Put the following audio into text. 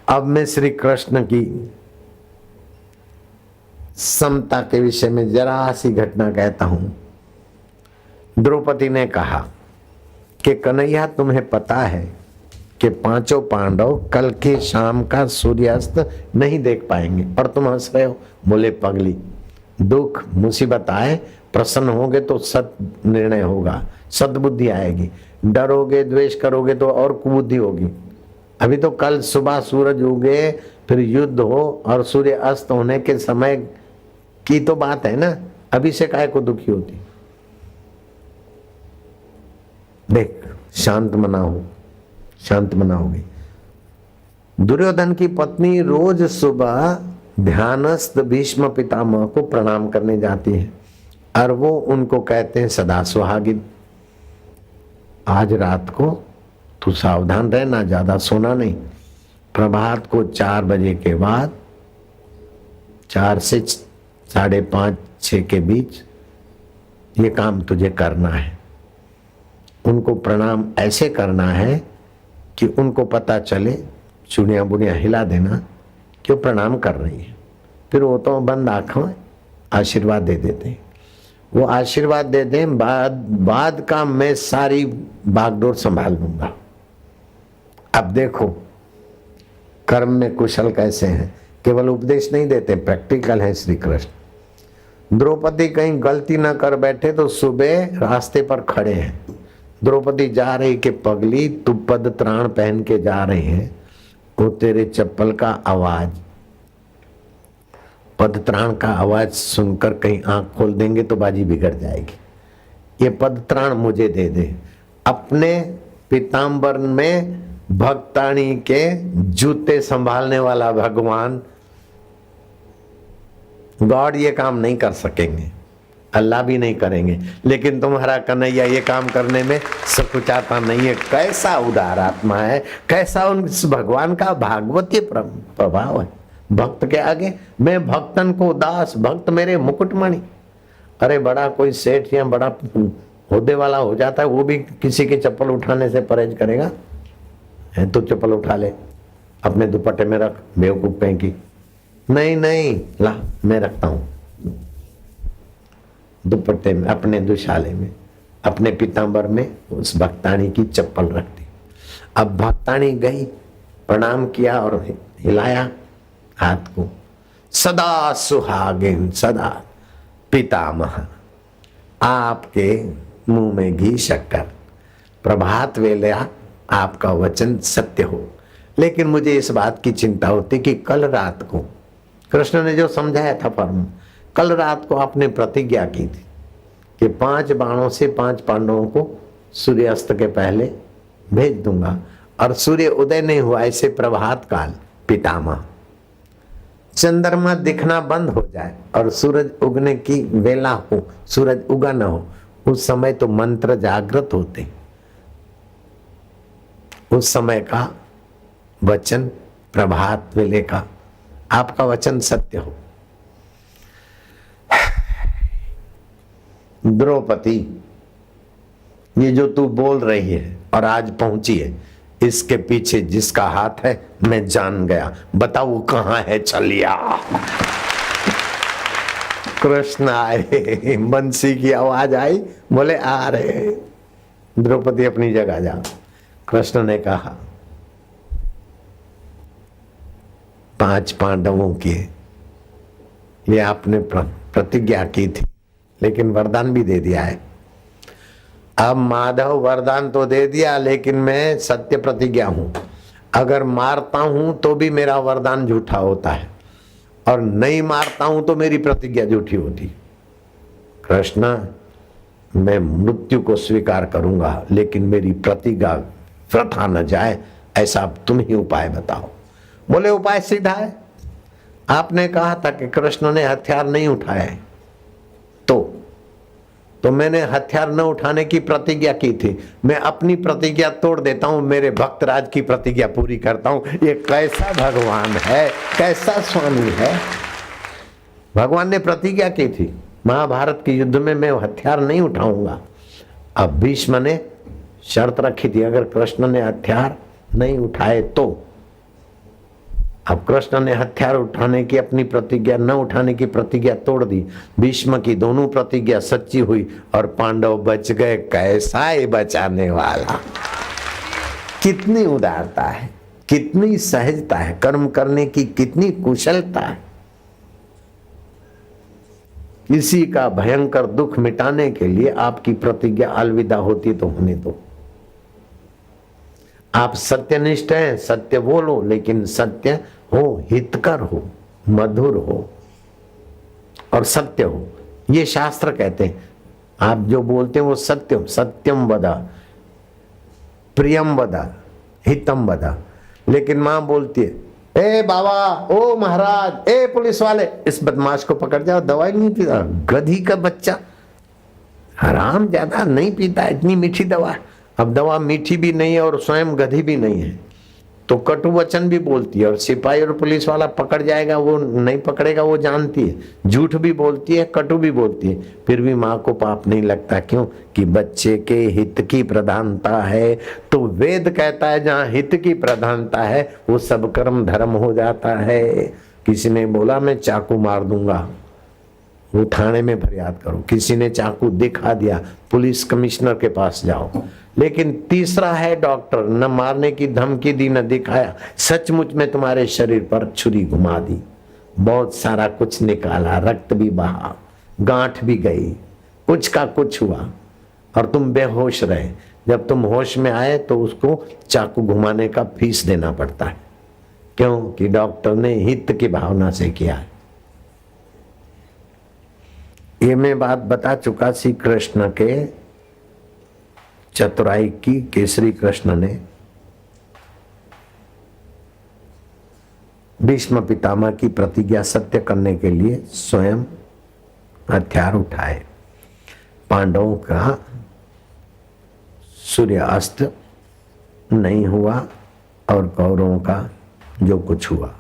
अब मैं श्री कृष्ण की समता के विषय में जरा सी घटना कहता हूं। द्रौपदी ने कहा कि कन्हैया, तुम्हें पता है कि पांचों पांडव कल के शाम का सूर्यास्त नहीं देख पाएंगे और तुम हंस रहे हो। बोले पगली, दुख मुसीबत आए, प्रसन्न होगे तो सत निर्णय होगा, सद्बुद्धि आएगी। डरोगे द्वेष करोगे तो और कुबुद्धि होगी। अभी तो कल सुबह सूरज उगे, फिर युद्ध हो और सूर्य अस्त होने के समय की तो बात है ना। अभी से काहे को दुखी होती। देख, शांत मना हो, शांत मना होगी। दुर्योधन की पत्नी रोज सुबह ध्यानस्थ भीष्म पितामह को प्रणाम करने जाती है और वो उनको कहते हैं सदा सुहागिन। आज रात को तू सावधान रहना, ज्यादा सोना नहीं। प्रभात को 4 बजे के बाद, 4 से 5:30 6 के बीच ये काम तुझे करना है। उनको प्रणाम ऐसे करना है कि उनको पता चले, चुड़ियां बुड़ियां हिला देना कि वो प्रणाम कर रही है। फिर वो तो बंद आंखों आशीर्वाद दे देते हैं। वो आशीर्वाद दे दें, बाद का मैं सारी बागडोर संभाल लूंगा। अब देखो कर्म में कुशल कैसे हैं। केवल उपदेश नहीं देते, प्रैक्टिकल है श्री कृष्ण। द्रौपदी कहीं गलती ना कर बैठे तो सुबह रास्ते पर खड़े हैं। द्रौपदी जा रही कि पगली, तू पद त्राण पहन के जा रहे हैं, वो तेरे चप्पल का आवाज, पद त्राण का आवाज सुनकर कहीं आंख खोल देंगे तो बाजी बिगड़ जाएगी। ये पद त्राण मुझे दे दे। अपने पीताम्बर में भक्ताणी के जूते संभालने वाला भगवान गॉड ये काम नहीं कर सकेंगे, अल्लाह भी नहीं करेंगे, लेकिन तुम्हारा कन्हैया ये काम करने में सकुचाता नहीं है। कैसा उदार आत्मा है, कैसा उस भगवान का भागवती प्रभाव है। भक्त के आगे मैं भक्तन को दास, भक्त मेरे मुकुटमणि। अरे बड़ा कोई सेठ या बड़ा होदे वाला हो जाता है, वो भी किसी की चप्पल उठाने से परहेज करेगा। है तो चप्पल उठा ले, अपने दुपट्टे में रख, बेवकूफ कहीं की। नहीं नहीं, ला मैं रखता हूं दुपट्टे में, अपने दुशाले में, अपने पीताम्बर में उस भक्तानी की चप्पल रख दी। अब भक्तानी गई, प्रणाम किया और हिलाया हाथ को। सदा सुहागिन, सदा पितामह, आपके मुंह में घी शक्कर, प्रभात वेला आपका वचन सत्य हो। लेकिन मुझे इस बात की चिंता होती कि कल रात को कृष्ण ने जो समझाया था फर्म, कल रात को आपने प्रतिज्ञा की थी कि 5 बाणों से 5 पांडवों को सूर्यास्त के पहले भेज दूंगा, और सूर्य उदय नहीं हुआ ऐसे प्रभात काल पितामह, चंद्रमा दिखना बंद हो जाए और सूरज उगने की वेला हो, सूरज उगा न हो, उस समय तो मंत्र जागृत होते। उस समय का वचन प्रभात वेले का आपका वचन सत्य हो। द्रौपदी, ये जो तू बोल रही है और आज पहुंची है, इसके पीछे जिसका हाथ है मैं जान गया। बताओ वो कहां है छलिया। कृष्ण आए, बंसी की आवाज आई, बोले आ रहे। द्रौपदी अपनी जगह जा। कृष्ण ने कहा 5 पांडवों की ये आपने प्रतिज्ञा की थी, लेकिन वरदान भी दे दिया है। अब माधव वरदान तो दे दिया, लेकिन मैं सत्य प्रतिज्ञा हूं। अगर मारता हूं तो भी मेरा वरदान झूठा होता है, और नहीं मारता हूं तो मेरी प्रतिज्ञा झूठी होती। कृष्ण, मैं मृत्यु को स्वीकार करूंगा, लेकिन मेरी प्रतिज्ञा वृथा न जाए, ऐसा तुम ही उपाय बताओ। बोले उपाय सीधा है। आपने कहा था कि कृष्ण ने हथियार नहीं उठाए, तो मैंने हथियार न उठाने की प्रतिज्ञा की थी। मैं अपनी प्रतिज्ञा तोड़ देता हूं, मेरे भक्तराज की प्रतिज्ञा पूरी करता हूं। ये कैसा भगवान है, कैसा स्वामी है। भगवान ने प्रतिज्ञा की थी महाभारत के युद्ध में मैं हथियार नहीं उठाऊंगा। अब भीष्म ने शर्त रखी थी, अगर कृष्ण ने हथियार नहीं उठाए तो अब कृष्ण ने हथियार उठाने की अपनी प्रतिज्ञा, न उठाने की प्रतिज्ञा तोड़ दी। भीष्म की दोनों प्रतिज्ञा सच्ची हुई और पांडव बच गए। कैसा है बचाने वाला! कितनी उदारता है, कितनी सहजता है, कर्म करने की कितनी कुशलता है। किसी का भयंकर दुख मिटाने के लिए आपकी प्रतिज्ञा अलविदा होती तो होने दो। आप सत्यनिष्ठ हैं, सत्य बोलो, लेकिन सत्य हो, हितकर हो, मधुर हो और सत्य हो। ये शास्त्र कहते हैं। आप जो बोलते हैं वो सत्य हो। सत्यम वदा, प्रियम वदा, हितम वदा। लेकिन मां बोलती है, ए बाबा, ओ महाराज, ए पुलिस वाले, इस बदमाश को पकड़ जाओ, दवाई नहीं पीता। गधी का बच्चा, हराम ज्यादा नहीं पीता, इतनी मीठी दवा। अब दवा मीठी भी नहीं है और स्वयं गधी भी नहीं है, तो कटु वचन भी बोलती है। और सिपाही और पुलिस वाला पकड़ जाएगा, वो नहीं पकड़ेगा, वो जानती है। झूठ भी बोलती है, कटु भी बोलती है, फिर भी माँ को पाप नहीं लगता। क्यों? कि बच्चे के हित की प्रधानता है। तो वेद कहता है जहाँ हित की प्रधानता है वो सब कर्म धर्म हो जाता है। किसी ने बोला मैं चाकू मार दूंगा, वो थाने में फरियाद करो। किसी ने चाकू दिखा दिया, पुलिस कमिश्नर के पास जाओ। लेकिन तीसरा है डॉक्टर, न मारने की धमकी दी, न दिखाया, सचमुच में तुम्हारे शरीर पर छुरी घुमा दी, बहुत सारा कुछ निकाला, रक्त भी बहा, गांठ भी गई, कुछ का कुछ हुआ और तुम बेहोश रहे। जब तुम होश में आए तो उसको चाकू घुमाने का फीस देना पड़ता है। क्यों? कि डॉक्टर ने हित की भावना से किया है। ये मैं बात बता चुका श्री कृष्ण के चतुराई की, कि श्री कृष्ण ने भीष्म पितामह की प्रतिज्ञा सत्य करने के लिए स्वयं हथियार उठाए। पांडवों का सूर्यास्त नहीं हुआ और कौरवों का जो कुछ हुआ